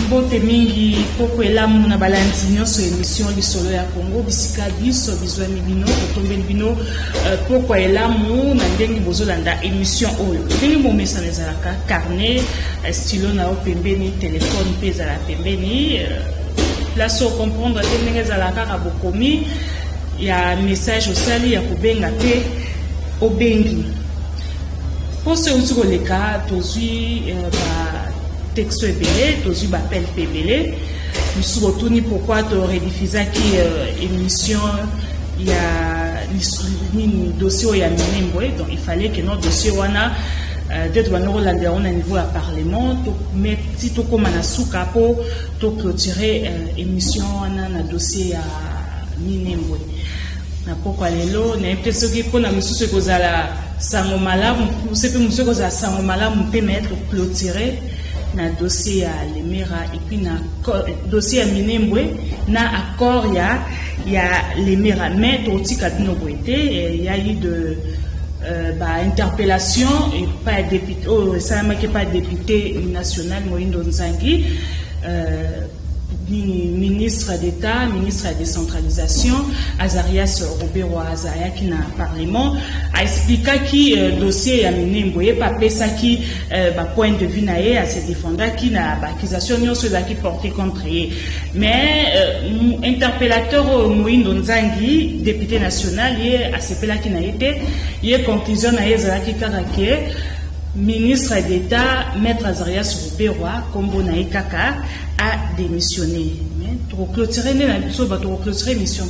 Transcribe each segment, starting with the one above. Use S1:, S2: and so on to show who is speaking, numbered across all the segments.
S1: Mbote mingi poko elamu na balanzi nyonso émission lisolo ya Congo bisika biso bizwa mibino kotombe bino poko elamu na ndengi bozolanda émission oyo ndenge momesa nezalaka carnet stylo na pembeni téléphone pesa la pembeni place au comprendre te ndenge ezalaka ka bokomi ya message osali ya kobenga te obengi pose uti koleka tozwi texto ebele tozwi bapel pebele misu botuni pourquoi to redifusaki émission ya nini dossier ya Minembwe donc il fallait que notre dossier wana peut-être banoko landa on a niveau à parlement to mais si to comme na suka po to clôturer émission wana na dossier ya Minembwe na poko lelo na impression que pona misusu kozala sango malamu sepe misusu kozala sango malamu pe mettre clôturer na dossier à Lemera et puis na dossier à Minembwe na accord ya Lemera mais totika dino boité il y a eu de interpellation et pas député ça m'a que pas député national Moindo Nzangi ministre d'État, ministre de la décentralisation, Azarias Robero Azaya qui na parlement a expliqué que dossier à Minembwe pas ça qui point de vue naé à se défendre qui na accusation non ceux qui porté contre mais interpellateur Moindo Nzangi député national il a ce là qui n'a été il conclusion naé Azaki Karake ministre d'État, Maître Azarias Robero, Kombo Naïkaka, a démissionné. Mais pour clôturer mission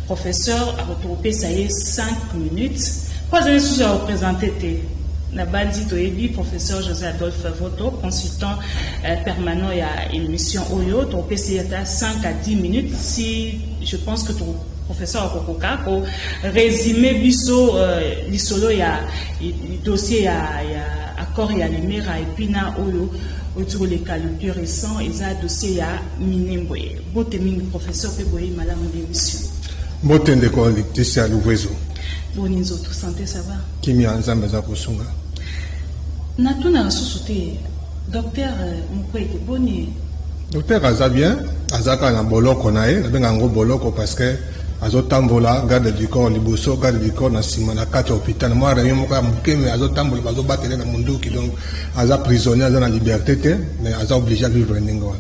S1: professeur a retrouvé ça y est 5 minutes. Pas un souci à représenter. Na bandi toyebi professeur José Adolphe Voto, consultant permanent à émission Oyo, ton PC est à 5 à 10 minutes. Si je pense que ton professeur Okokoka pour résumer biso lisolo ya dossier ya accord ya Lemera et puis na Oyo autour les cas le plus récent et ça dossier ya Minembwe. Bote mingi professeur pe boye malamu d'émission.
S2: Bote ndeko Laetitia Louvezo.
S1: Boni nzoto santé ça va?
S2: Kimi anzamba za kosunga.
S1: Na tuna susute docteur Mukwege boni.
S2: Docteur aza bien, azaka na boloko na ye, na benga ngo boloko parce que azotambola garde du corps liboso garde du corps na sima na kati hôpital moi réunion moko ya mukeme azotambola bazobatele na munduki donc aza prisonnier aza na liberté te mais aza obligé à vivre ndenge wana.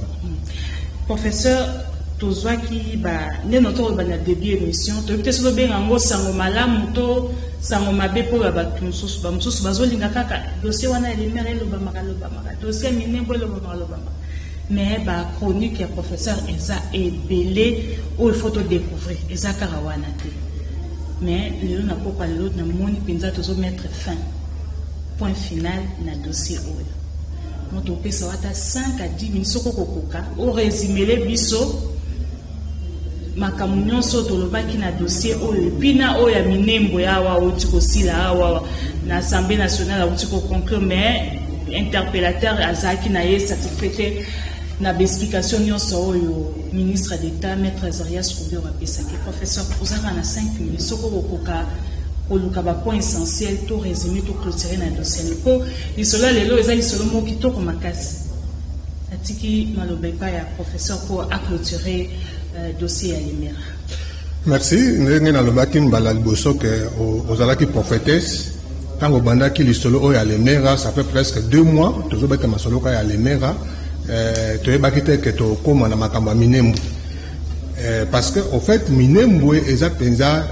S1: Professeur tozwaki nde noto ba na début émission to peut-être so benga ngo sango malamu to sango mabe po ya bato mosusu bazolinga kaka dossier wana Lemera loba maka dossier Minembwe loba maka mais chronique ya professeur eza ebele ou il faut te découvrir eza karawana te mais lelo na poko lelo na moni penza tozo mettre fin point final na dossier oyo moto pesa wata 5 à 10 minutes soko kokoka o résumer le biso makamu nyonso tolobaki na dossier oyo pina oyo ya Minembwe awa oti kosila awa na Assemblée nationale oti ko conclure mais interpellateur azaki na ye certifié na explication nyonso oyo ministre d'État Maître Azarias Robero apesaki professeur ozanga na 5 minutes soko kokoka koluka ba point essentiel to résumé to clôturer na dossier ko lisolo lelo eza lisolo mo kitoko makasi atiki malobe pa ya professeur pour a clôturer dossier ya Lemera.
S2: Merci ndenge na lobaki mbala liboso que ozalaki prophétesse tango bandaki lisolo oyo ya Lemera ça fait presque 2 mois toujours beta masolo ka ya Lemera toyebaki te ke tokóma na makambo ya Minembwe parce que au fait Minembwe eza penza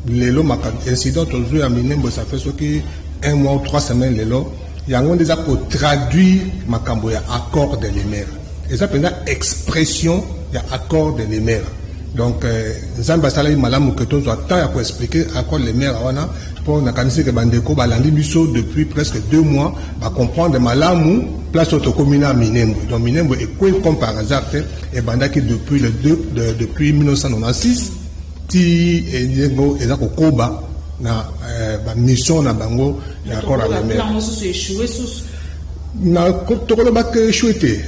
S2: lelo makambo incident toujours ya Minembwe ça fait soki 1 mois ou 3 semaines lelo yango ndeza ko traduire makambo ya accord de Lemera eza penza expression ya accord de Lemera donc nzambe asala malamu ke tozwa temps ya ko expliquer accord Lemera wana pour na kanisi ke bandeko balandi biso depuis presque 2 mois ba comprendre malamu place autocommune Minembwe donc Minembwe est quoi comme par hasard et bandaki depuis depuis 1996 ti enyego eza kokoba na ba mission na bango ya accord à Lemera na tokolo ba ke échoué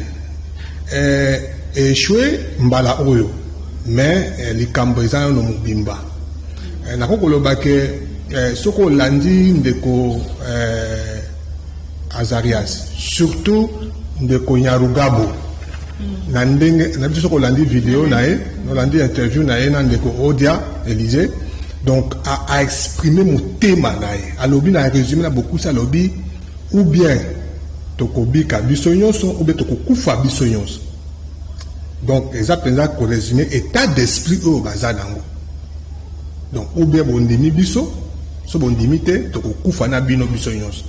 S2: échoué mbala oyo mais likambo eza no mobimba na kokoloba ke soko landi ndeko Azarias surtout ndeko Nyarugabo na ndenge na biso ko landi vidéo na ye no landi interview na ye na ndeko Odia Élysée donc a exprimé mon thème na ye alobi na résumé na beaucoup ça lobby ou bien tokobika biso nyonso ou bien tokokufa biso nyonso donc exactement ko résumé état d'esprit au baza nango donc ou bien bondimi biso so bondimi te tokokufa na bino biso nyonso.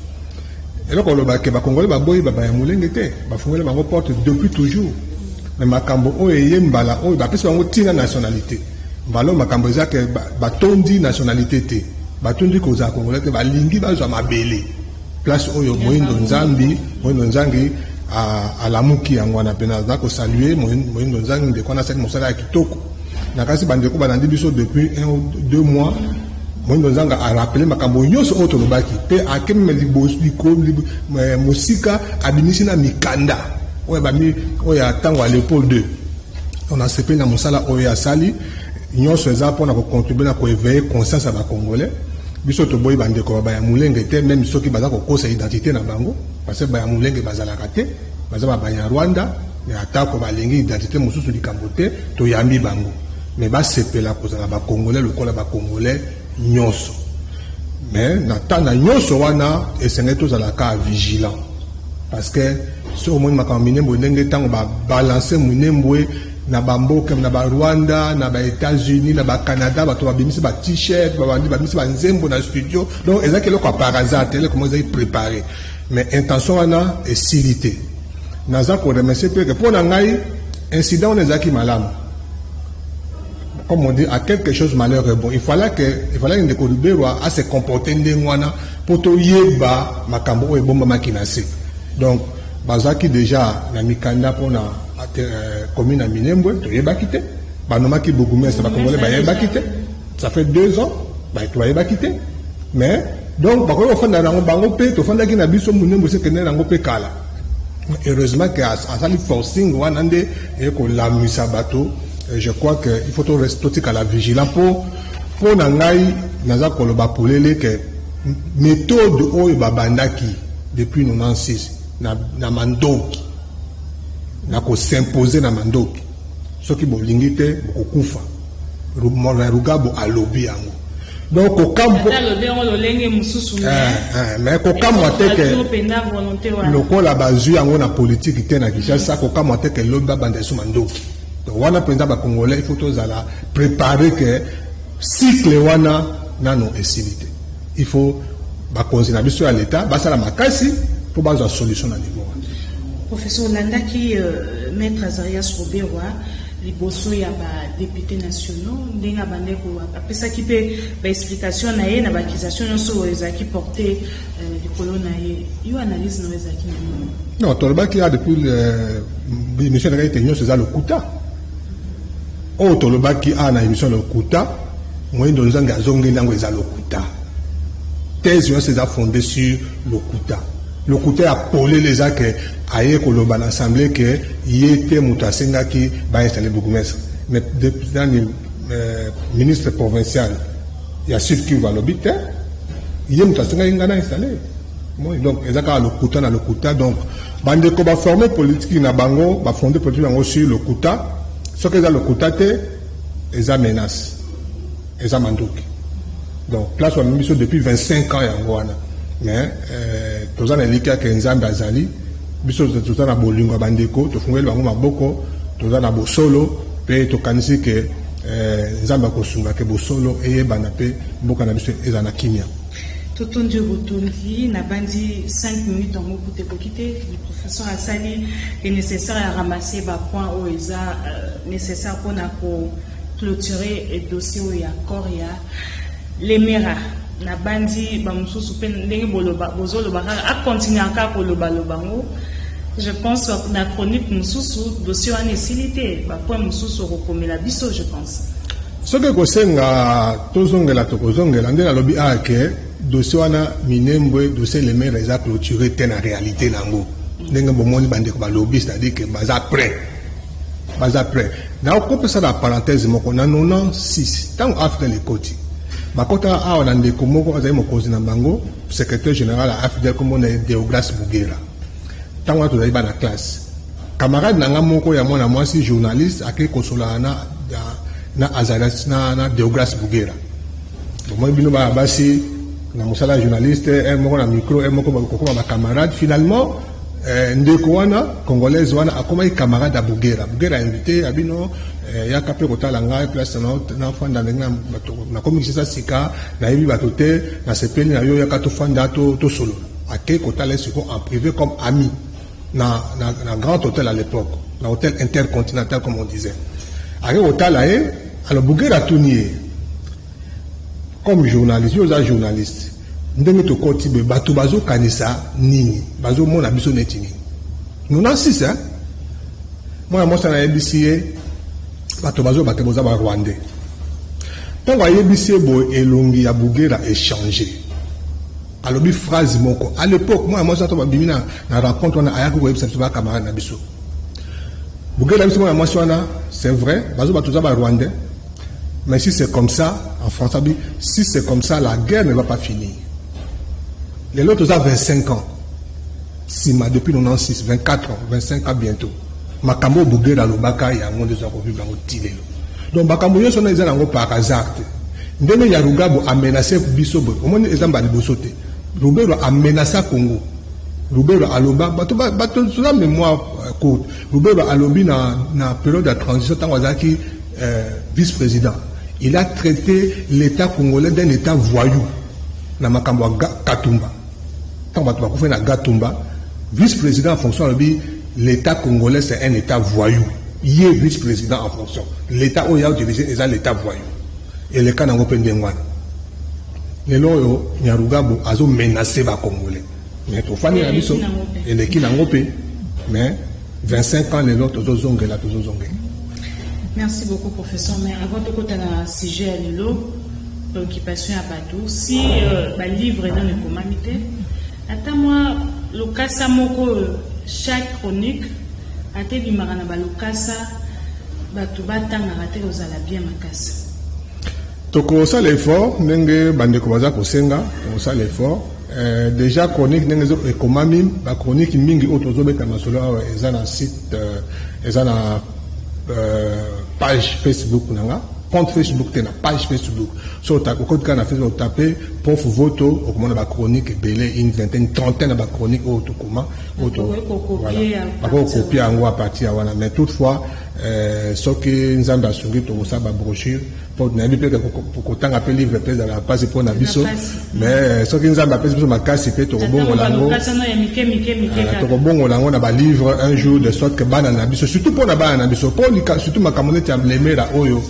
S2: Et donc, le Congolais, il a porte depuis toujours. Mais Makambo, il y a une nationalité. Balo Makambo, il y a une nationalité. Il y a une Congolais, il y a une place où il y a une Zambi, à la Mouki, on a salué, Moïndo Nzangi, de Kona Sek Moussala à Kitoko. Nakasi Bandeko Banandi depuis 1 ou 2 mois. Moi, nous avons rappelé ma cambonio sur autre lobaki. Pe akem me libosiko musika abinisi na mikanda. Ouais ba mi oya tango à l'épaule 2. On a sepé na musala oya sali. Nyo soza pour na contribuer na ko éveiller conscience à ba congolais. Biso to boy bande ko ba ya mulenge te même soki baza ko kosa identité na bango parce que ba ya mulenge bazala kate baza ba ya Rwanda ya atako ba lengi identité mususu likambote to yambi bango. Mais ba sepela ko za ba congolais le kola ba congolais nyonso mais natana nyonso wana esenge tozalaka vigilant parce que so omoni makambo minembo ndenge ntango babalanse minembo na bamboka na Rwanda na États-Unis na Canada bato babimisi ba t-shirt babimisi ba nzembo na studio donc ezaki eloko ya parazate tele comment ezali préparé mais intention wana esilité naza ko remercier pe que pona ngai incident ezaki malamu. Comme on dit, à quelque chose malheureux. Bon, il fallait que le Corubero a se comporter pour to yeba makambo et bomba makinase. Donc, bazaki déjà na mikanda pour na commune à Minembwe, to yeba kité. Banoma ki bogume ça va congolais ba yeba kité. Ça fait 2 ans, ba to yeba kité. Mais donc ba ko fanda na bango pe to fanda ki na biso Minembwe se kenela ngo pe kala. Heureusement que a sali forcing wanande et ko la misabato. Je crois qu'il faut rester à la vigilance pour nangai naza koloba polele que méthode oyo babandaki depuis 96 na mandoki na ko s'imposer na mandoki soki bolingi te bokufa Rugabo alobi yango donc okambo mais kokamwa te que lokola bazui yango na politique te na Kinshasa kokamwa te que lobi babanda su mandoki. Donc, wana penza ba congolais il faut tous la préparer que cycle wana nano esilité. Il faut ba considérer sur l'état, ba sala makasi pour ba solution na niveau.
S1: Professeur Landaki maître Azarias Roberwa liboso ya ba député nationaux ndenga bandeko apesa ki pe ba explication na ye na ba accusation so ezaki porter likolo na ye yo analyse no ezaki
S2: non tolba ki a depuis monsieur na été nyonso za lokuta o toloba ki a na émission lokuta moyindo nzanga zonge nango eza lokuta thèse yo c'est fondée sur lokuta lokuta a polé les que aye koloba na assemblée que yete mutasenga ki ba installer bourgmestre mais depuis dans le ministre provincial il y a sur qui va l'obiter yé mutasenga ngana installer moi donc ezaka lokuta na lokuta donc bande ko ba former politique na bango ba fonder politique nango sur lokuta ce que za lokuta te eza menace eza mandoki donc place wa mission depuis 25 ans yango wana mais toza na lika ke nzambe azali biso toza na bolingo bandeko tofungeli bango maboko toza na bosolo pe tokanisi ke nzambe akosunga ke bosolo eyebana pe mboka na biso eza na kimia.
S1: Totondi Botondi n'a bandi 5 minutes dans mon côté pour quitter. Le professeur Assali est nécessaire à ramasser les points où ils sont nécessaires pour clôturer le dossier où il y a encore les méras. Na bandi bamusu supen ndenge boloba bozolo baka a continuer encore pour le balobango. Je pense que la chronique mususu dossier en nécessité ba point mususu rekomela biso je pense.
S2: Ce que kosenga tozongela tokozongela ndela lobi a ke dossier wana Minembwe dossier les maires les a clôturé ten en réalité nango. Ndenge bomoni bande ko ba lobby c'est-à-dire que baza prêt. Na ko ça la parenthèse moko na 96 tant Afrique les côtés. Bakota a on ande komoko azali mokonzi na bango secrétaire général à AFDL comme on est Deogras Bugera tant que tu as dans la classe camarade nanga moko ya mwana mwasi journaliste ake kosola na Azadas na Deogras Bugera moi bino ba basi na musala journaliste un moko na micro un moko ba camarade finalement ndeko wana congolaise wana akoma camarade à Bugera invité abino ya kapé kotala nga place na fanda na commission sika na yebi batote na sepeli na yo ya kato fanda to solo ake kotala siko en privé comme ami na grand hôtel à l'époque na hôtel intercontinental comme on disait ake kotala alors Bugera tunier comme journaliste yo za journaliste ndenge to koti be bato bazo kanisa nini bazo mona biso netini nous en 6 hein moi na ABC bato bazo bateboza ba Rwandais tant que ABC bo elongi ya Bugera échanger alobi phrase moko à l'époque moi ça to ba bimina na rencontre on a ayako ko ebisa ba camarade na biso Bugera biso moi wana c'est vrai bazo batoza ba Rwandais mais si c'est comme ça en France si c'est comme ça la guerre ne va pas finir. Les autres ont 25 ans. Sima depuis 96, 24 ans, 25 ans bientôt. Makambo Bugera Lobaka ya ngonde za kovive bango tilelo. Donc makambo yo sona ezana ngo par hasard. Ndeme ya Rugabo a menacé bisobo. Omoni ezamba liboso te. Rubero a menacé Congo. Rubero aloba bato sona mémoire courte. Rubero alobi na période de transition tant wazaki vice-président. Il a traité l'État congolais d'un État voyou. Na makambo Katumba. Tant que tu as Gatumba, vice-président en fonction de l'État congolais, c'est un État voyou. Il est vice-président en fonction. L'État où il y a dirigé, c'est l'État voyou. Et le cas n'a pas de moi. Les lois, il y a Rugabo, ils ont menacé les Congolais. Mais tu fais des choses, et les qui n'ont pas. Mais 25 ans, les autres, ils ont là, ils ont.
S1: Merci beaucoup, professeur. Mais avant de côté un sujet à l'élo, préoccupation à Badou, si le livre est dans les commandités, attends-moi, le Kassa Moko, chaque chronique, a été bimarana ba le Kassa, Batouba Tangarate aux Alabia Makassa.
S2: Toko ça l'effort, n'enge bande kobaza kosenga, on ça l'effort. Déjà chronique n'enge zo ekomami, ba chronique mingi otozo beta masolo ezana site, ezana page Facebook nanga. Compte Facebook, tu as une page Facebook. Sur ta code qu'on a fait, on taper prof voto, au moment de la chronique, une vingtaine, trentaine de chroniques, auto comment, auto. Voilà. Pas copier en à partir voilà. Mais toutefois, ce que nous avons assuré, tout ça, ma brochure, pour n'aller peut-être pour qu'autant appeler livre pèse dans la passe pour naviso. Mais ce que nous avons appelé sur ma casse, c'est tout bon au lango. Tout bon au lango, on a livre un jour de sorte que banana nabiso. Surtout pour la banana nabiso. Pour surtout ma camonette, à l'aimer la oyo.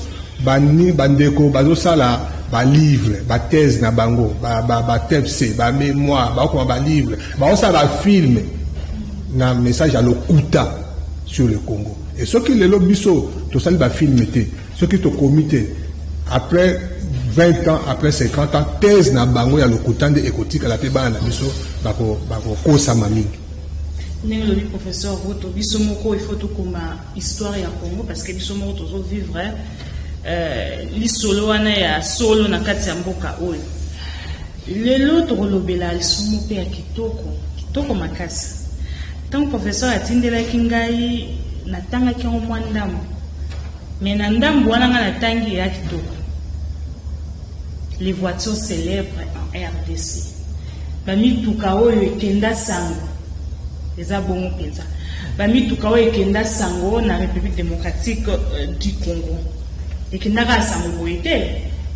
S2: Bani bandeko bazo sala ba livre ba thèse na bango ba TFC ba mémoire ba ko ba livre ba ça ba film na message à l'okuta sur le Congo et ce qui le lobiso to sala ba film était ce qui to comité après 20 ans après 50 ans thèse na bango ya l'okuta de écotique la teba na biso ba ko kosa mami.
S1: Le professeur voto biso moko il faut tout comme histoire ya Congo parce que biso moko toujours vivre lisolo wana ya solo na kati ya mboka oyo lelo tolobela lisomo pe ya kitoko makasi tant professeur atindelaki ngai natangaki ngo mwa ndambo mais na ndambo wana nga natangi ya kitoko les voitures célèbres en RDC bamituka oyo ekenda sango eza bongo penza bamituka oyo ekenda sango na République démocratique du Congo et qui n'a pas sangoité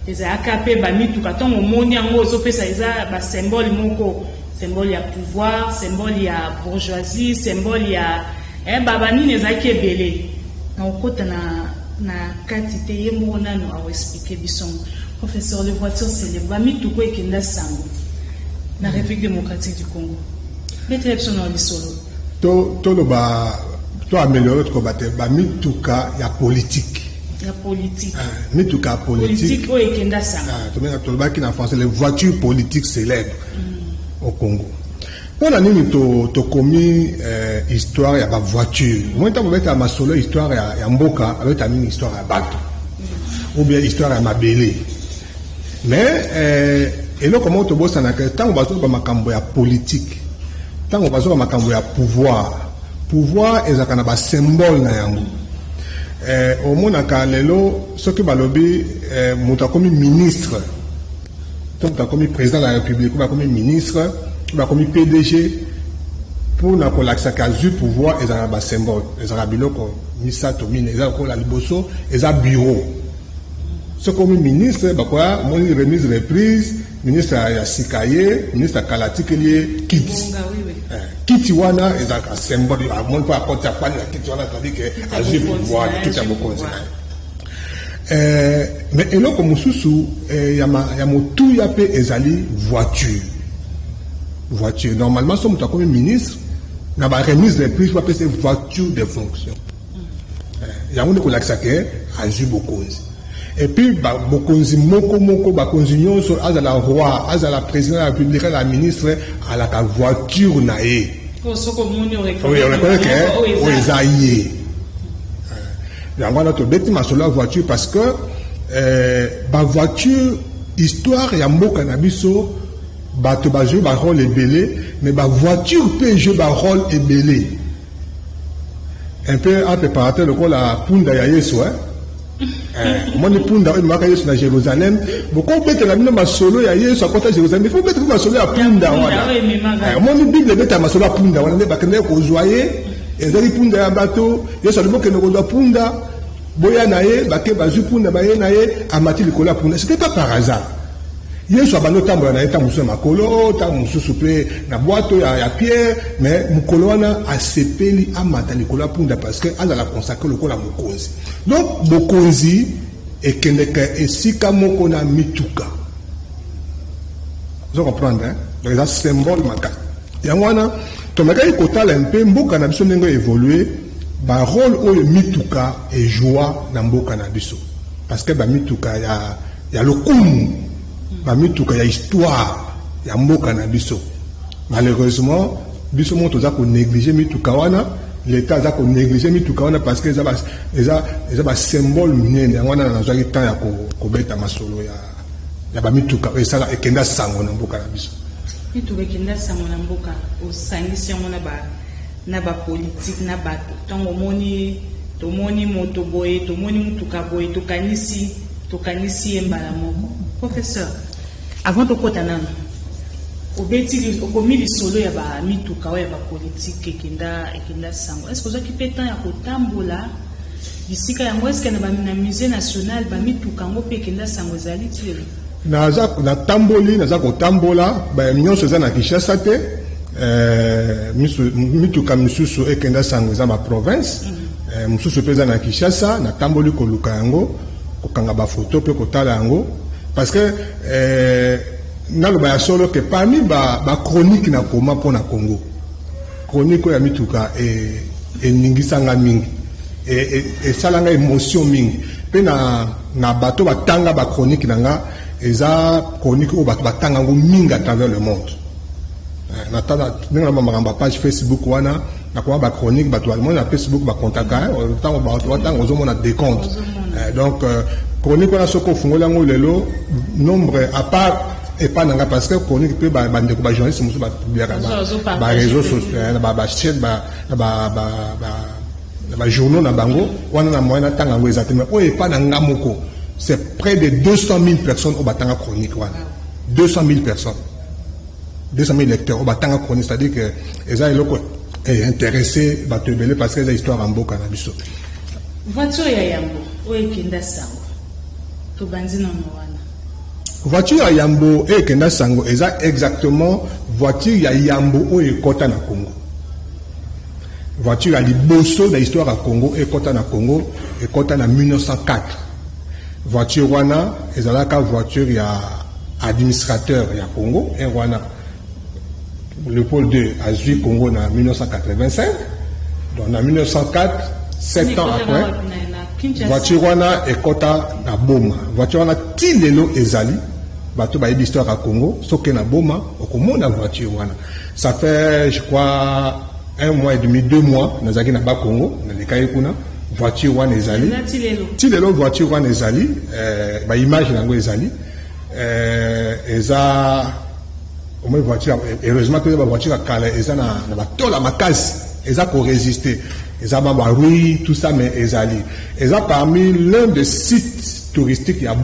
S1: les AKP bamitu katongo moni yango zopesa eza ba symbole moko symbole ya pouvoir symbole ya bourgeoisie symbole ya baba nini ezaki ebele na okota na quantité yemo nano a expliquer bison professeur les voitures célèbres bamitu ko ekenda sango na République démocratique du Congo l'élection dans le solo
S2: to lo ba to améliorer ko batte bamituka ya politique.
S1: La politique.
S2: Mais tout cas politique.
S1: Politique,
S2: en français, les voitures politiques célèbres au Congo. On a mis to commis histoire à la voiture. Moi, tu as ma solo histoire à Mboka, avec une histoire à bateau. Ou bien histoire à Mabélé. Mais, et là, comment tu bosses en tant que temps, on va ma cambo politique. tant on passe makambo ya pouvoir ezaka na ba symbole na yango au monaka lelo soki balobi mutu akomi ministre to mutu akomi président de la république ou akomi ministre ou akomi PDG pour na kolakisa ka zu pouvoir ezaka ba symbole ezaka biloko misato mine ezaka ko la liboso ezaka bureau ce comme ministre bakoya moni remise reprise ministre ya sikaye ministre kalati kelie kiti kiti wana ezaka symbole amon pa kota pa la kiti wana tandis que azu pouvoir kiti bokonzi mais eloko mususu ya motu ya pe ezali voiture normalement so mutu comme ministre na ba remise reprise pa pese voiture de fonction yango ne kolakisa ke azu bokonzi. Et puis, bokonzi moko bakonzi nyonso azala roi, azala président de la République, la ministre à la voiture nae. Oui, on reconnaît que oui, zaïe. Yango na to beti masolo voiture parce que ba voiture histoire ya mboka na biso bato ba jouer ba rôle ebelé mais ba voiture peut jouer ba rôle ebelé. Un peu à préparer le col la punda ya Yesu moi ne punda il m'a Yesu na Jérusalem beaucoup bête la mina masolo ya Yesu à côté Jérusalem il faut mettre masolo ya punda wana moi ni Bible bête masolo ya punda wana ba kende ko joyer ezali punda ya bato Yesu alimo ke no ko punda boya na ye ba ke ba ju punda ba ye na ye amati likola punda c'était pas par hasard Yesu abano tambola na eta musu makolo ta musu soupe na boîte ya pierre mais mukolo wana asepeli amata likola punda parce que azala consacrer lokola mokonzi donc bokonzi ekendeka esika moko na mituka vous comprenez hein donc ça symbole maka yango wana to maka ikotala un peu mboka na biso ndenge évoluer ba rôle oyo mituka et joie na mboka na biso parce que ba mituka ya lokumu mituka ya histoire ya mboka na biso malheureusement biso moto za ko négliger mituka wana l'état za ko négliger mituka wana parce que eza ba symbole minene wana na zaki temps ya ko beta masolo ya ba mituka esala ekenda sango na mboka na biso
S1: mituka ekenda sango na mboka osangisi yango na ba politique na bato tango tomoni moto boye tomoni mutuka boye tokanisi embala moko professeur avant de kotana obeti okomi lisolo ya ba mituka ya ba politique ekenda sango est-ce que vous occupez temps ya kotambola bisika yango est-ce que na musée national ba mituka ngo pe ekenda sango ezali tire
S2: na tamboli naza kotambola ba nyonso za na Kinshasa te mituka misusu ekenda sango za ma province misusu peza na Kinshasa na tamboli koluka yango kokanga ba photo pe kotala yango parce que naloba ya solo que parmi ba chronique na koma pona Congo chronique ya mituka ningisanga mingi salanga émotion mingi pe na bato batanga ba chronique nanga eza chronique o bato batanga ngo mingi à travers le monde na tala ninga na page Facebook wana na koma ba chronique bato na Facebook ba contacta tango bato batanga ozo mona décompte donc chronique on a ce qu'on fait là lelo nombre à part et pas nanga parce que chronique peut bande ko ba journaliste musu ba publier ba réseaux sociaux ba chaîne ba journaux na bango wana na moyen tanga ngo exactement o et pas nanga moko c'est près de 200 000 personnes au batanga chronique wana 200 000 personnes 200 000 lecteurs au batanga chronique c'est-à-dire que les gens loko intéressé ba te belé parce que les histoires en boka na biso
S1: voiture ya yambo o ekenda sango to banzina wana
S2: voiture ya yambo ekenda sango eza exactement voiture ya yambo o ekota na Congo voiture ya liboso na histoire ya Congo ekota na Congo ekota na 1904 voiture wana ezalaka voiture ya administrateur ya Congo et wana Léopold II a joué Congo en 1985 donc en 1904 7 ans après voiture wana ekota na boma voiture wana tilelo ezali bato ba histoire à Congo soke na boma okomona voiture wana ça fait je crois 1 mois et demi 2 mois nazaki na ba Congo na lekai kuna voiture wana ezali tilelo voiture wana ezali ba image nango ezali eza au moins voiture heureusement que la voiture a calé et ça na tola makasi et ça pour résister et ça oui tout ça mais ezali et ça parmi l'un des sites touristiques il y a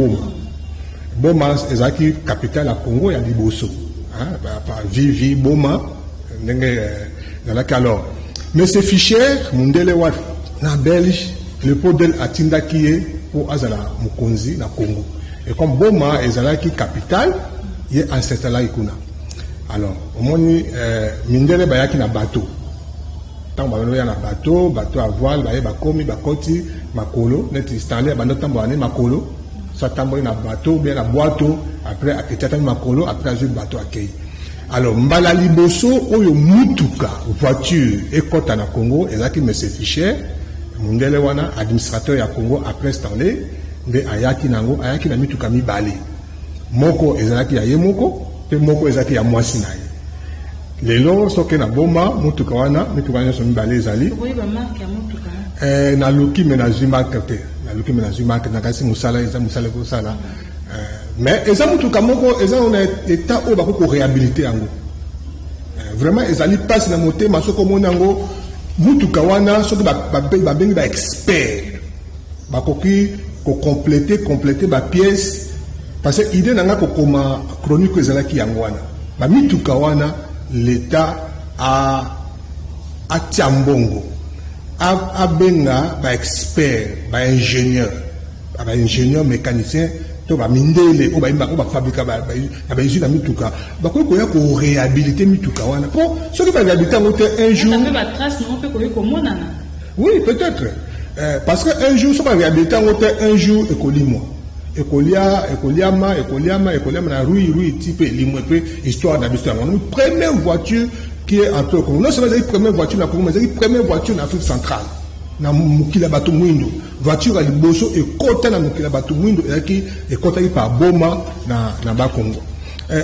S2: Boma ezaki capitale à Congo il y a Liboso hein par Vivi Boma ndenge alors mais ce fichier mundele wa na Belge le podel atinda kié pour azala mukonzi na Congo et comme Boma ezalaki capitale il est ancestral ikuna alors au moins mindele bayaki na bateau tant ba ya na bateau à voile ba komi ba koti makolo net installé ba notambo ane makolo ça tambo na bateau bien na boato après aketata makolo après azul bateau accueil alors mbala liboso oyo mutuka voiture et kota na Congo ezaki monsieur fichier mundele wana administrateur ya Congo après Stanley nde ayaki nango ayaki na mituka mibale moko ezalaki ya ye moko pe moko ezalaki ya mwasi na ye lelo soki na Boma mutuka wana mituka nyonso mibale ezali na luki me na zwi marque te na luki me na zwi marque na kasi musala eza musala kosala mais eza mutuka moko eza on état oyo bakoko réhabiliter yango vraiment ezali passe na motema soki omoni yango mutuka wana soki babengi ba expert bakoki ko compléter ba pièce parce que idée nanga kokoma chronique ezalaki yango wana ba mituka wana l'état a tiambongo a benga ba expert ba ingénieur mécanicien to ba mindele o ba fabriquer ba usine mituka ba ko ya ko réhabiliter mituka wana pour ceux qui va réhabiliter un jour
S1: ba trace non peut ko monana
S2: oui peut-être parce que un jour so ba réhabiliter un jour ekolimo ekoliama na rui type limo pe histoire d'habitude première voiture qui est en Congo non seulement la première voiture na Congo mais la première voiture en Afrique centrale na mukila bato mwindo voiture à liboso et kota na mukila bato mwindo et kota par Boma na ba Congo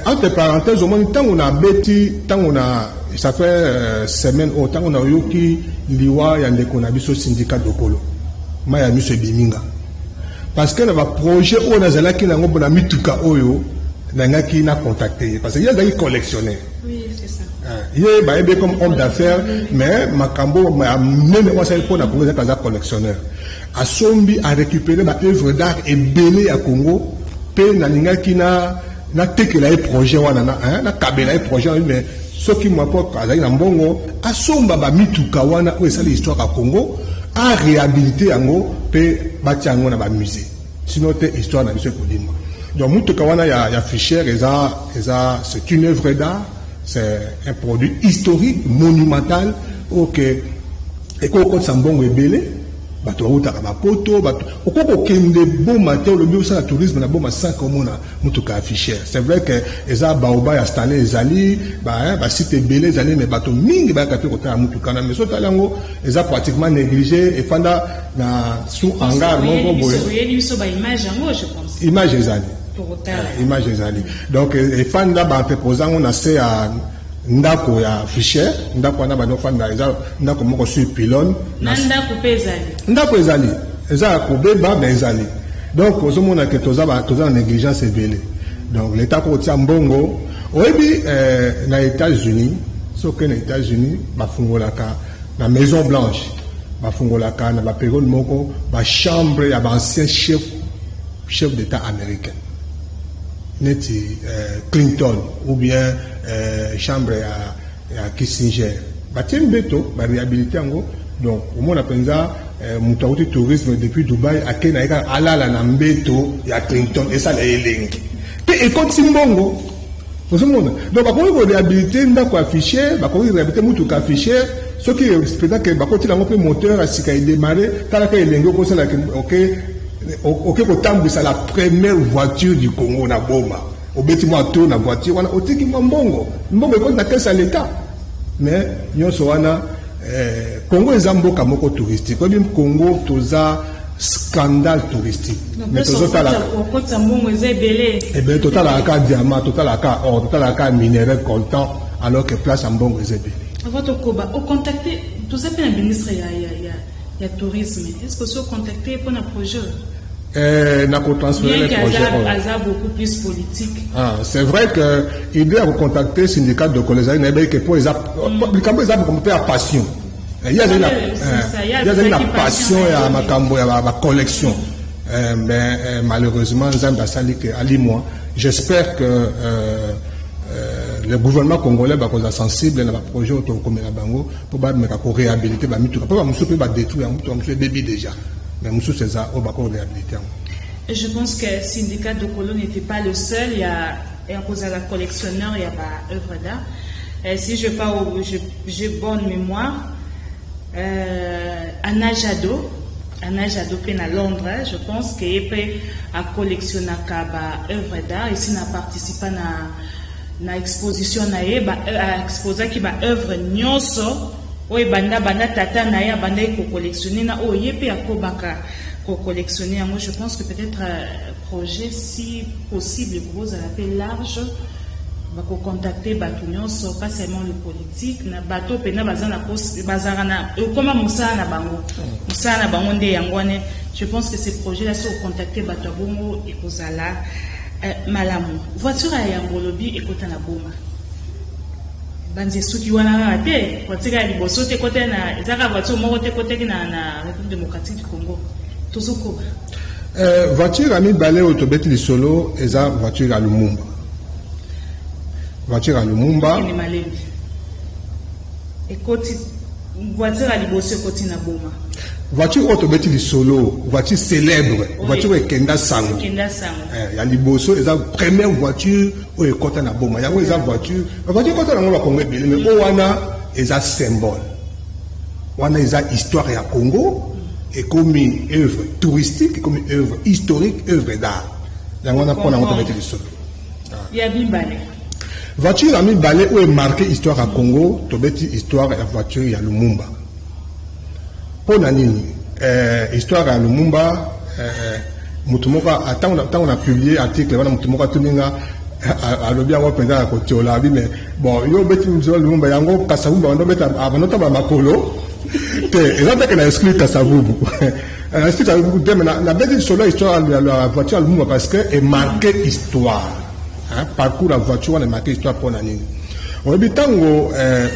S2: entre parenthèses au moins tant on a beti tant on a ça fait semaine autant on a yoki liwa ya ndeko na biso syndicat dokolo maya miso biminga parce que na projet on a zala ki na ngombo na mituka oyo na ngaki na contacter parce que il y a des collectionneurs
S1: oui c'est ça
S2: il est comme homme d'affaires mais makambo même moi ça pour na Congo ça collectionneur a sombi a récupérer ma œuvre d'art et belé à Congo pe na ngaki na tekela projet wana na kabela projet mais ce qui m'apporte azali na mbongo a somba ba mituka wana o ça l'histoire à Congo a réhabiliter yango pe bati yango na ba musée sinon te histoire na biso kodima donc mutuka wana ya fichier eza c'est une œuvre d'art c'est un produit historique monumental OK et ko sambongo ebele bato utaka bapoto bato okoko kende Boma te le bio ça tourisme na Boma sans comme na mutuka afficher c'est vrai que eza baoba ya Stanley ezali ba site ebele ezali mais bato mingi ba kape kota mutuka na meso talango eza pratiquement négligé et fanda na sous hangar moko boye
S1: ba image yango je pense
S2: image ezali image ezali donc et fanda ba proposant on a c'est à ndako ya fichier ndako na bano fanda eza ndako moko sur pylône ndako ezali eza ko beba mais ezali donc ozomona que toza négligence ebele donc l'état ko tia mbongo oyebi na États-Unis soki na États-Unis bafungolaka na Maison Blanche bafungolaka na ba période moko ba chambre ya ba ancien chef d'État américain neti Clinton ou bien chambre à Kissinger batie beto ba réhabiliter ngo donc au moins penza mutauti tourisme depuis Dubaï akena eka alala na mbeto ya Clinton et ça les elengi pe ekoti mbongo ozomona donc bakoki ko réhabiliter ndako affiché bakoki réhabiliter mutuka affiché ce qui est que bakoti la pe moteur asika démarrer tala ka elengi ko sala OK kotambisa la première voiture du Congo na Boma obeti mo to na voiture wana otiki mbongo ekoti na caisse à l'état mais nyonso wana Congo est un mboka moko touristique comme Congo toza scandale touristique
S1: mais total
S2: aka diamant total aka or total aka minerai coltan alors que place en bongo ezebe
S1: votre koba au contacter tous appels un ministre ya tourisme est-ce que vous contacter pour un projet
S2: n'a qu'au transférer les projets.
S1: Beaucoup plus politique.
S2: C'est vrai qu'il doit contacter le syndicat de collège que pour les passion. Il y a une passion à ma collection. Mais malheureusement, j'espère que le gouvernement congolais va sensible à projet pour réhabiliter détruire débit déjà. Mais c'est ça, on va réhabiliter.
S1: Je pense que le syndicat de Colo n'était pas le seul. Il y a à cause de la collectionneur, il y a œuvre d'art. Si je parle, j'ai bonne mémoire. Anna Jadot à Londres, je pense qu'il peut collectionner œuvre d'art. Ici, n'a participé à na exposition na ye exposa qui ba œuvre nyonso oye banda tata na ye banda ko collectionner na oye pe akobaka ko collectionner. Moi je pense que peut-être projet si possible pour vous appeler large va ko contacter bato nyonso pas seulement le politique na bato pe na bazana poste bazarana comme musana bango nde yangwane. Je pense que ces projets là sont contacter bato bongo et kozala malamu voiture ya ngolobi ekota na boma banze suki wana te voiture ya liboso te kota na ezaka voiture moko te kota na République démocratique du Congo tozoko
S2: voiture ami balé autobeti lisolo eza voiture ya Lumumba
S1: ni malembi ekoti voiture ya liboso ekoti na boma
S2: voiture autobeti lisolo voiture célèbre voiture Kenda Sango ya liboso eza première voiture o ekota na boma yango eza voiture kota na ngolo Congo ebele mais o wana eza symbole wana eza histoire ya Congo et comme œuvre touristique comme œuvre historique œuvre d'art yango na pona autobeti lisolo
S1: ya bimbale
S2: voiture ami balé o marqué histoire ya Congo tobeti histoire ya voiture ya Lumumba. Pour nini histoire à Lumumba mutumoka on a publié article wana mutumoka tuninga alobi yango penza ko tiola bi mais bon yo beti Lumumba yango Kasavubu ndo beta abanota ba makolo te ezata que na exclu Kasavubu ainsi que na beti solo histoire la voiture Lumumba parce que est marqué histoire parcours la voiture on est marqué histoire pour nini on bitango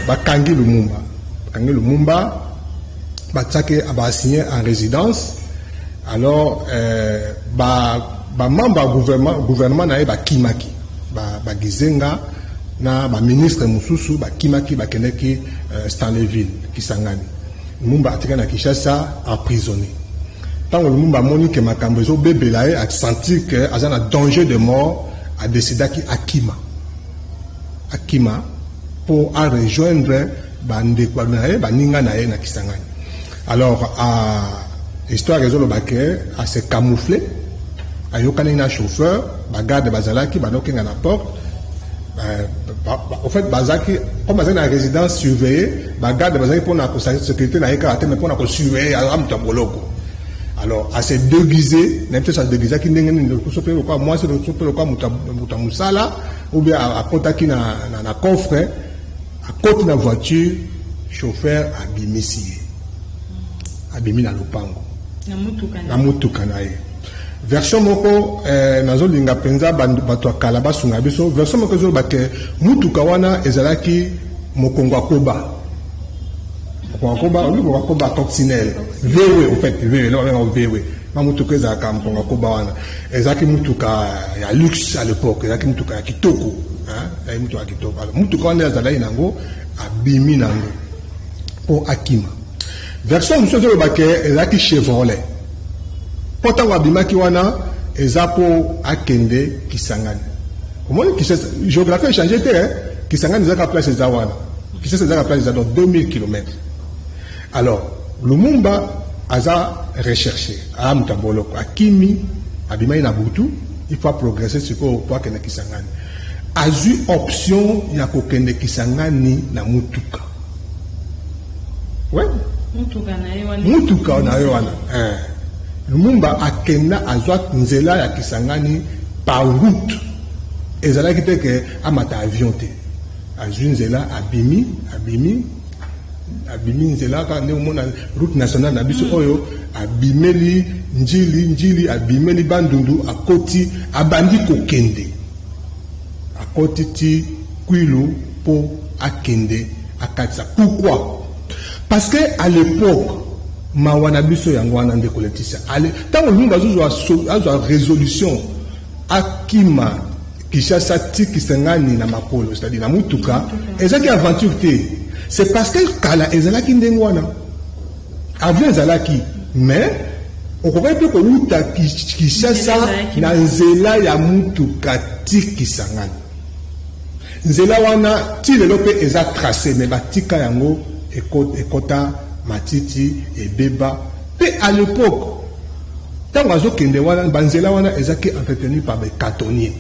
S2: bakangi Lumumba Batake a signé en résidence. Alors, membre gouvernement na ba kimaki, ba gizenga na ba ministre mususu ba kimaki ba keneki Stanleyville Kisangani. Lumumba atika na Kinshasa emprisonné. Tant Lumumba moni que makambezo bebelae a senti que azana danger de mort a décidé ki Akima pour rejoindre bande kwa na ba ninga na ye na Kisangani. Alors, l'histoire de Baké a se camouflé. A yokane na chauffeur, garde Bazalaki, banoking à la porte. En fait, Bazaki, comme Bazaki a une résidence surveillée, garde Bazaki pour la sécurité, mais pour la surveiller à Ramtamboloko. Alors, à se déguiser, même si ça se déguise, qui n'est pas moi, c'est le souper au Mutamusala, ou bien à Kotaki na coffre, à côté de la voiture, chauffeur a bimisi. Abimi na lupango na mutuka na ye version moko nazolinga penza bato akala basunga biso version moko zo bake mutuka wana ezalaki mokongo akoba coccinelle vewe en fait vewe non vewe ma mutuka ezalaka mokongo akoba wana ezalaki mutuka ya luxe à l'époque ezalaki mutuka ya kitoko ya mutuka ya kitoko mutuka wana ezalaki nango abimi nango po Akima. Version monsieur de Baké est là qui Chevrolet. Pourtant Wabimaki wana ezapo akende Kisangani. Comment que géographie a changé Kisangani zaka place zawana. Kisangani zaka place dans 2000 km. Alors Lumumba aza recherché à Mutaboloko Akimi abimai na Butu, il faut progresser sur quoi kende Kisangani. Azu option ya kokende Kisangani na mutuka. Ouais. Mutuka na yoana Lumumba akenda azwa nzela ya Kisangani par route ezalaki te ke amata avion te azwi nzela abimi abimi nzela ka nde mona route nationale na biso oyo abimeli njili abimeli bandundu akoti abandi kokende akoti ti Kwilu po akende akatisa. Pourquoi? Parce que à l'époque mawana biso yango wana ndeko Laetitia tango lumba azwa résolution akima Kishasa tiki sengani na mapolo, c'est-à-dire na mutuka ezaki aventure te. C'est parce que kala ezalaki ndengwana avion ezalaki mais okokai pe ko uta Kishasa na nzela ya mutuka tiki sengani nzela wana ti lelo pe eza tracé mais batika yango ekota matiti ebeba pe à l'époque tango azokende wana banzela wana ezaki entretenu par des cantonniers.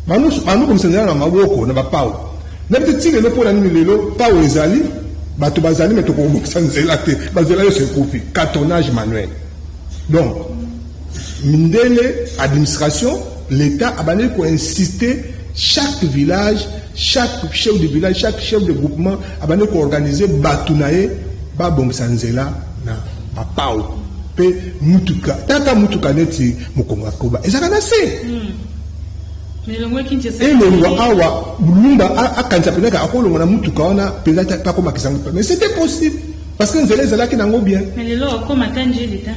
S2: Manu comme ça na maboko na bapao na petit lelo pour la nuit lelo pao ezali bato bazali mais to ko nzela te bazela yo se kofi cartonnage manuel. Donc mindele administration l'état a banné ko insister chaque village, chaque chef de village, chaque chef de groupement a banné ko organiser batunaye ba bomsanzela na bapao pe mutuka tata mutuka neti mukonga koba ezaka na se awa lumba akanza penaka akolonga na mutuka wana penza pa koma kisango mais c'était possible parce que nzela ezalaki nango bien
S1: mais lelo koma tanje leta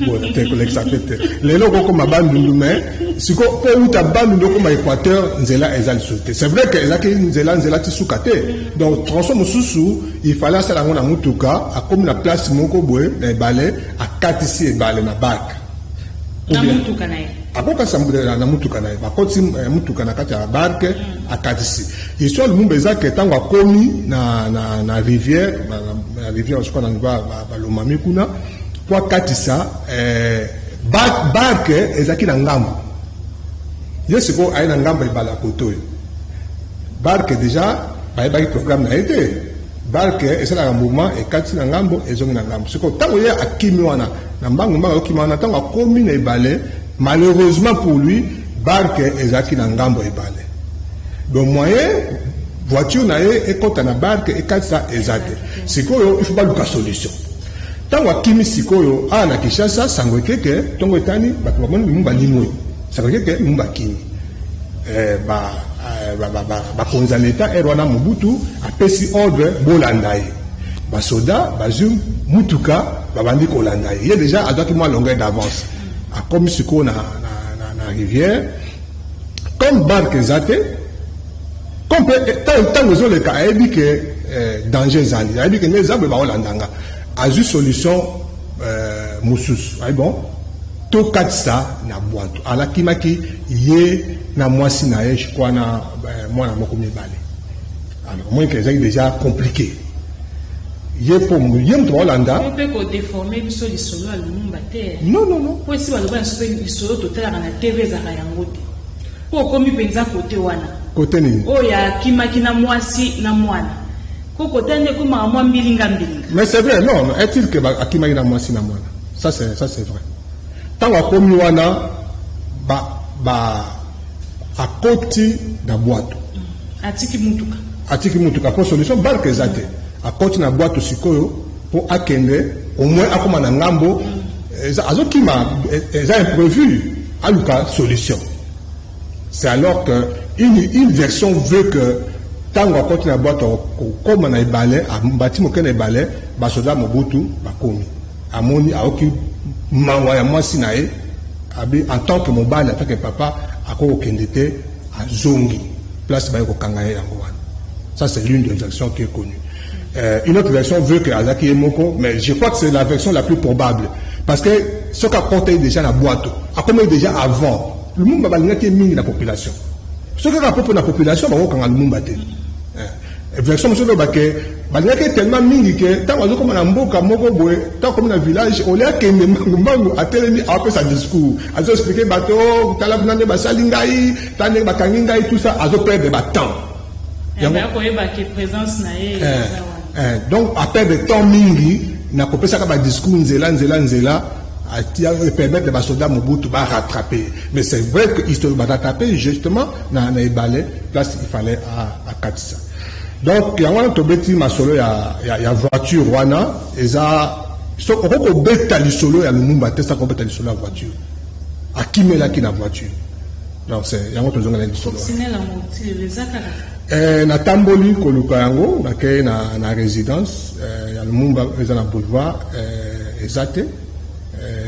S2: bon te collègue ça fait lelo koma bandundu mais siko po uta bandundu koma Équateur nzela ezali sauté c'est vrai que ezaki nzela tisukate donc tronçon mususu il fallait ça na mutuka akomi na place moko boye na balé akatisi ebale na barque
S1: na mutuka na
S2: akoka sambula na mutuka na bakoti mutuka na kati ya barque akatisi histoire lumba ezaki tango akomi na rivière na rivière je crois na balomami kuna po akatisa barque ezaki na ngambo ye siko aye na ngambo ebala koto barque déjà bayebaki programme na ete barque esalaka mouvement ekatisi na ngambo ezongi na ngambo siko tango ye akimi wana na mbangu akokima wana tango akomi na ebale malheureusement pour lui barque ezaki na ngambo ebale donc moyen voiture na ye ekota na barque ekatisa ezate sikoyo il faut pas luka solution tango akimi sikoyo na Kishasa sango ekeke tongo etani bato bamoni lumba limoi sango ekeke lumba kimi bakonza leta erwana Mobutu apesi ordre bolanda ye basoda bazum mutuka babandi kolanda ye déjà azwaki mwa longueur d'avance akomi sikoyo na rivière comme barque ezate comme tango ezoleka ayebi ke danger ezali ayebi ke nezabwe baolandanga azwi solution mosusu ayi bon tokatisa na bwato alakimaki ye na mwasi na ye je crois na mwana moko mibale alors moins que ezali déjà compliqué ye po ye mutu baolanda
S1: pe ko déformer biso lisolo ya lumumba te
S2: non
S1: po esi baloba nso pe lisolo totalaka na tv ezaka yango te po okomi mpenza kote wana
S2: kote nini
S1: oyo akimaki na mwasi na mwana kokote nde komaka mwa mbilinga
S2: mais c'est vrai non est-il que akimaki na mwasi na mwana ça c'est vrai tango akomi wana akoti na bwato atiki mutuka po solution barque ezate akoti na bwato sikoyo po akende au moins akoma na ngambo azokima eza imprévu aluka solution c'est alors que une version veut que tango akoti na bwato koma na ebale mbati moke na ebale basoda Mobutu bakomi amoni aoki mawa ya mwasi na ye abi en tant que mobali en tant que papa akokende te azongi place baye kokanga ye yango wana. Ça c'est l'une des versions qui est connue. Une autre version veut que Azaki est Moko, mais je crois que c'est la version la plus probable parce que ce qu'a porté déjà la boîte a comme déjà avant le monde va qui est mine la population. Ce que rapporte la population va quand le monde batté. Version monsieur Lobake balaki tellement mingi que tant que comme na mboka moko boy tant comme na village on a que mbangu atelemi après sa discours azo expliquer bateau tala bunande basali ngai tande bakangi ngai tout ça azo perdre ba temps
S1: yango ko yeba que présence na ye
S2: donc après de temps mingi na kopesa ka ba discours nzela atia permettre de basoda Mobutu ba rattraper mais c'est vrai que histoire ba rattraper justement na ebale place il fallait à Katisa. Donc, il y a un tobeti masolo, il y a voiture, wana, et ça, on peut bêta le solo, il y a le mumba, testa qu'on bêta le solo la voiture. À qui met là qui la voiture? Donc, c'est, il y a un autre zonga le solo. Na tamboli, kolukayango, na résidence, il y a le mumba, il y a la boulevard, ezate,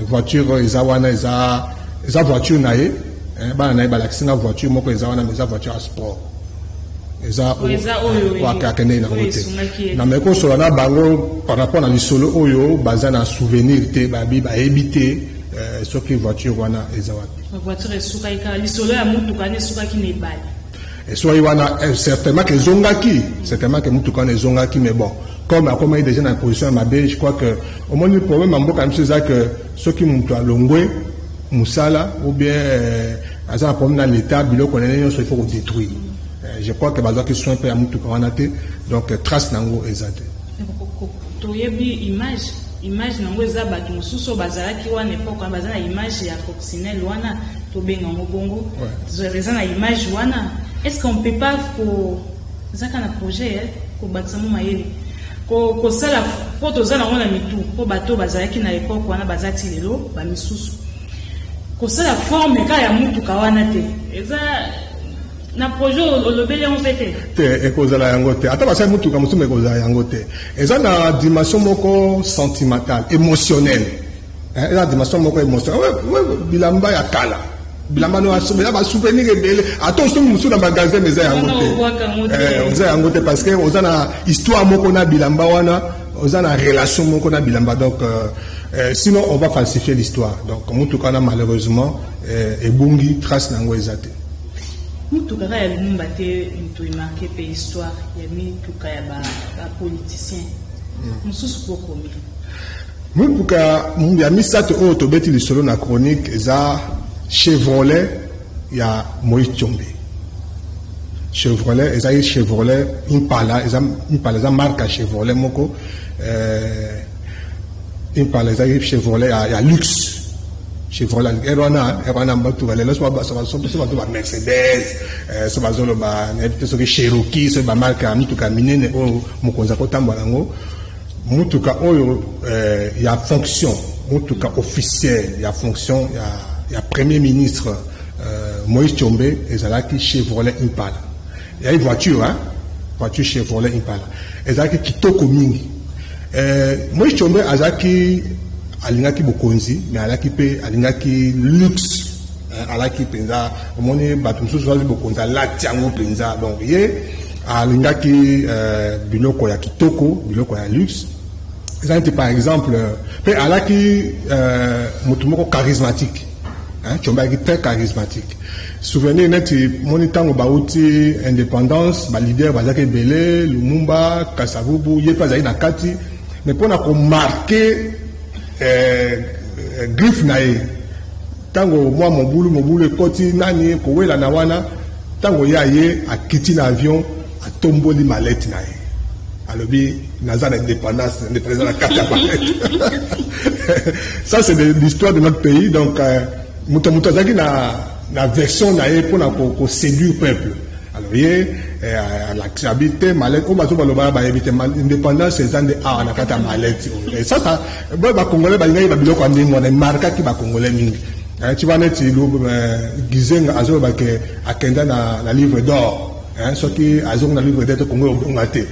S2: voiture, eza wana, eza voiture nae, ba nae, ba l'accent voiture, moko eza wana, mais eza voiture à sport. Eza wakakene na ngote na meko solo na bango par rapport na lisolo oyo baza na souvenir te babi ba ebité soki voiture wana eza wapi
S1: voiture esuka ika lisolo ya mutuka ne suka ki ne bali
S2: so wana certainement que zongaki certainement que mutuka ne zongaki mais bon comme il déjà dans position à mabe je crois que au moins le problème en mboka c'est ça que soki mutu alongwe musala ou bien asa un problème dans l'état biloko connaît il faut détruire. Je crois que bazaki soin pe amutu kawanate donc trace nango ezate
S1: toyebi image nango ezaba mususu bazalaki wana epoka bazana image ya coccinelle wana to benga ngobongo zereza image wana est-ce qu'on peut pas ko zaka na projet ko batsamu mayele ko sala poto zana wana mitu po bato bazalaki na epoka wana bazati lelo ba misusu ko sala forme ka ya mutu kawana te eza na projet olobeli en fait
S2: te ekozala yango te ata basa mutuka musume ekozala yango te eza na dimension moko sentimentale émotionnelle eza dimension moko émotionnelle bilamba ya kala bilamba no asomela ba souvenir ebele ata oso musu na magasin eza yango te eza yango te parce que oza na histoire moko na bilamba wana oza na relation moko na bilamba donc sinon on va falsifier l'histoire donc mutuka na malheureusement ebungi trace nango ezate
S1: mutuka ya lumba te mutu marqué pe histoire ya mituka ya ba politicien mususu poko mi
S2: mutuka ya misato oyo tobeti lisolo na chronique eza Chevrolet ya Moïse Tshombe Chevrolet eza Chevrolet Impala eza marque Chevrolet moko Impala eza Chevrolet ya luxe Chevrolet erwana mbatu balelo so ba Mercedes so bazolo ba nebite so Cherokee so ba marque mutuka minene o mukonza ko tambola ngo mutuka oyo ya fonction mutuka officiel ya fonction ya premier ministre Moïse Tshombe ezalaki Chevrolet Impala ya voiture voiture Chevrolet Impala ezalaki kitoko mingi Moïse Tshombe azaki alingaki bokonzi mais alaki pe alingaki luxe alaki penza omoni bato mususu bazi bokonzi alati yango penza donc ye alingaki biloko ya kitoko biloko ya luxe ezalaki par exemple pe alaki motu moko charismatique Tshombe alaki très charismatique souvenir neti moni ntango bauti indépendance balider bazalaki ebele Lumumba Kasavubu ye mpe azalaki na kati mais mpona komarke griffe na ye tango mwa mobulu ekoti nani kowela na wana tango ya ye akiti na avion atomboli malette na ye alobi naza na indépendance na kati ya malette ça c'est l'histoire de notre pays donc mutu azalaki na version na ye mpona koséduire peuple alors ye l'activité malette on va tout baloba ba éviter indépendance c'est de a na kata malette et ça ba congolais ba ngai ba biloko ndingo na marka ki ba congolais mingi tu vas net gizenga azo ba ke akenda na livre d'or ce qui azo na livre d'or congolais ngate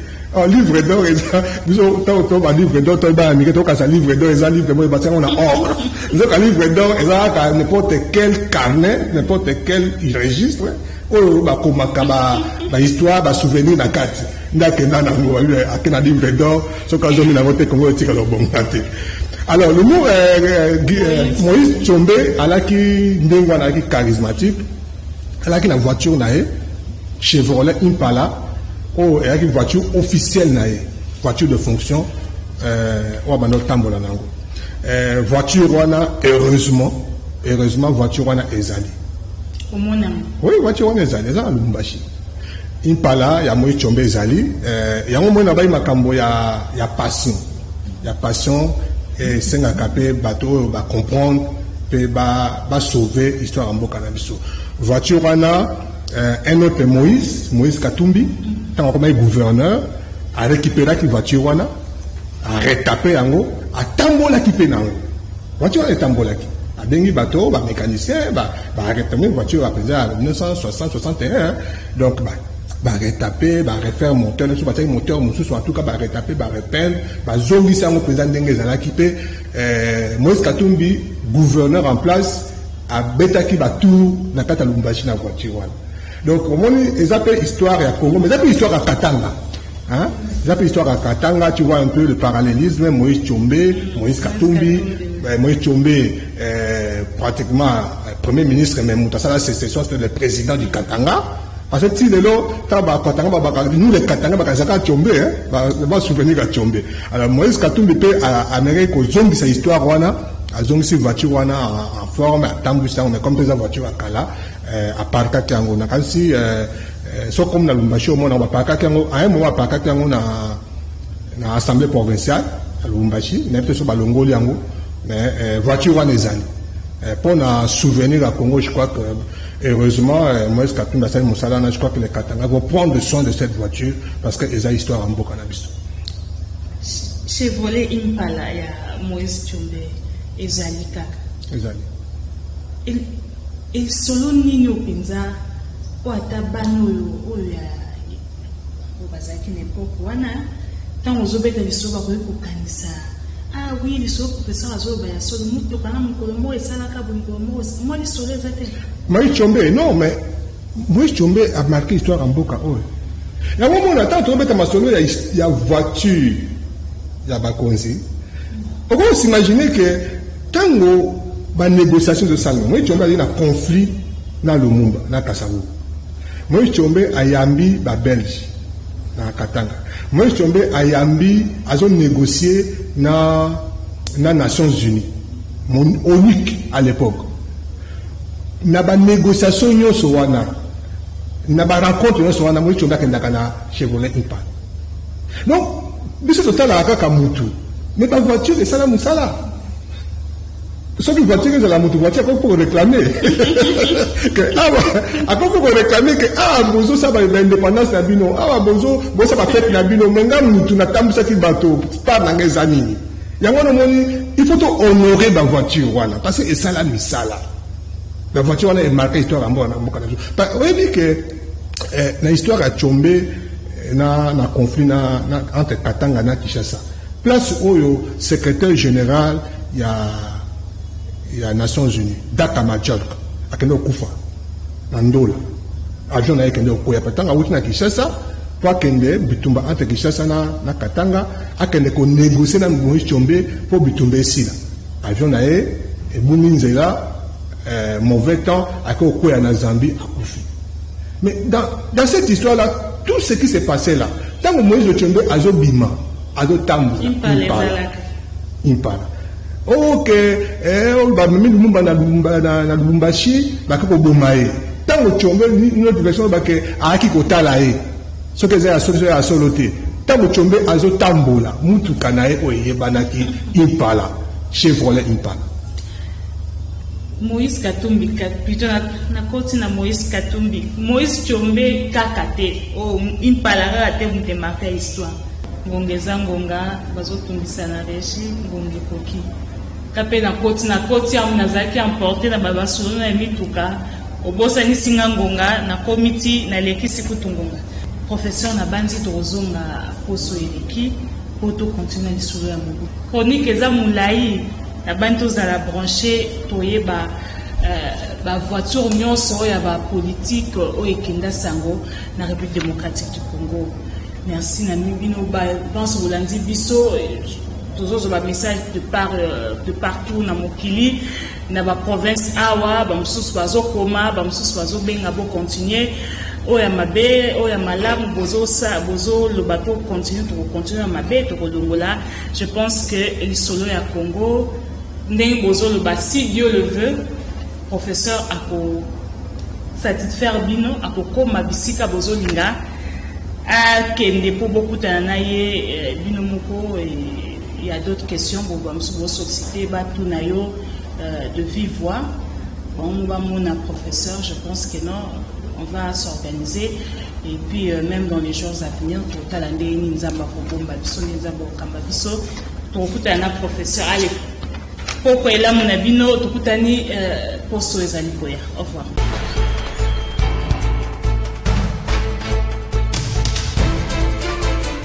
S2: livre d'or eza biso to ba livre d'or to ba mi to ka sa livre d'or eza livre mo ba on a or donc livre d'or eza ka n'importe quel carnet n'importe quel registre oyo bakomaka ba histoire ba souvenir na kati ndakenda nango akena livre d'or soki azomi nango te kongo etikala obonga te alors le mot Moïse Tshombe alaki ndenge wana alaki charismatique alaki na voiture na ye Chevrolet Impala oyo eyaki voiture officielle na ye voiture de fonction oyo bando tambola nango voiture wana heureusement voiture wana ezali oui voiture wana ezali eza na Lubumbashi Impala ya Moïse Tshombe ezali yango moi na bai makambo ya passion esengaka mpe bato oyo bacomprendre mpe basauve histoire ya mboka na biso voiture wana un autre Moïse Katumbi tant comme gouverneur a récupéré la voiture wana a retapé yango a tambola ki pe nango voiture a tambola ki a bengi bateau ba mécanicien ba rétablir voiture à présent 1960 61 donc ba retaper ba refaire moteur le sous moteur mususu en tout cas ba retaper ba repeindre ba zongisa yango président ndenge ezala ki pe Moïse Katumbi gouverneur en place a betaki ba tout na kata Lubumbashi na voiture wana donc on ils appellent histoire à Congo mais ils appellent histoire à Katanga hein ils appellent histoire à Katanga tu vois un peu le parallélisme Moïse Tshombe Moïse Katumbi Moïse Tshombe pratiquement premier ministre mais Moutasala sécession c'était le président du Katanga parce que si le lot Katanga nous les Katanga bakazaka Tshombe hein va souvenir à Tshombe alors Moïse Katumbi peut amérique aux zongi sa histoire wana a zongi si voiture wana en forme à tambousa on est comme des voitures à Kala à parka kiango na kasi so comme na Lubumbashi au moins on va parka kiango à un moment parka kiango na assemblée provinciale à Lubumbashi na peut so balongoli yango mais voiture wana ezali pour na souvenir à Congo je crois que heureusement Moïse Katumbi Basali Moussalana je crois que les Katanga vont prendre soin de cette voiture parce que ils ont histoire en Boka na biso
S1: Chevrolet Impala ya Moïse Tshombe ezali kaka ezali et solo nini openza o ata bano oyo ya bazaki n'époque wana tant ozobeta lisoba ko kokanisa ah oui lisoba professeur azoba ya solo muto kana mukolomo esalaka bonkomo moi lisolo ezate
S2: Moïse Tshombe non mais Moïse Tshombe a marqué histoire en Boka oyo ya moment on attend tobeta masolo ya voiture ya bakonzi on peut s'imaginer que tango ba négociation de sang Moïse Tshombe a eu un conflit dans le Lumumba na Kasavu Moïse Tshombe ayambi ba Belge na Katanga Moïse Tshombe ayambi azo négocier na Nations Unies ONU à l'époque na ba négociation nyonso wana na ba rencontre nyonso wana Moïse Tshombe akendaka na Chevrolet Impala donc biso total kaka mutu mais ba voiture esala musala ce qui voiture est la voiture pour réclamer pour réclamer que bozo ça va l'indépendance na bino bozo ça va fête na bino menga mutu na tambisa ki bateau pas na ngezani yango no moni il faut honorer la voiture wana parce que ça la misala la voiture wana est marquée histoire en bona mboka na oui dit que na histoire à Tshombe na conflit na entre Katanga na Kinshasa place oyo secrétaire général il y a Nations Unies Daka Majok akende okufa na ndola avion na ekende okoya patanga wuti na Kinshasa po akende bitumba entre Kinshasa na Katanga akende ko négocier na Moïse Tshombe po bitumba esila avion na ebumi nzela mauvais temps ako okoya na Zambie akufi mais dans cette histoire là tout ce qui s'est passé là tant que Moïse Tshombe azo bima azo tambu impala ok ba mimi Lumumba na Lubumbashi ba ko bomaye tango Tshombe notre version ba ke aki kotala ce que c'est à soloté tango Tshombe azo tambola mutu kanae oyebanaki Impala Chevrolet Impala
S1: Moïse Katumbi plutôt na koti na Moïse Katumbi Moïse Tshombe kakate Impala kakate mute marqué histoire ngongeza ngonga bazotumbisa na reshi ngongi koki kape na koti ya munazaki emporter na baba solo na mituka obosa ni singa ngonga na komiti na lekisi kutungonga professeur na bandi tozonga poso eleki poto continuer lisolo ya mubu chronique eza mulai na bandi tozala branché toyeba ba voiture nyonso ya ba politique o ekenda sango na République démocratique du Congo. Merci na mibino ba pense bolandi biso tozozo ba message de partout na mokili na ba province awa ba msusu bazokoma ba msusu bazobenga bo continuer oya mabe oya malamu bozo le bateau continue mabe to kolongola. Je pense que lisolo ya Congo ndenge bozo le si Dieu le veut professeur ako satisfaire bino ako koma bisika bozo linga kende po beaucoup tanaye bino moko. Il y a d'autres questions pour vous solliciter Batunayo de vive voix. Bon, mon professeur, je pense que non, on va s'organiser et puis même dans les jours à venir totala ndeni nzamba kobomba biso nzamba okamba biso tokutana professeur ale poko elamu na bino tokutani poso ezali koya. Au revoir.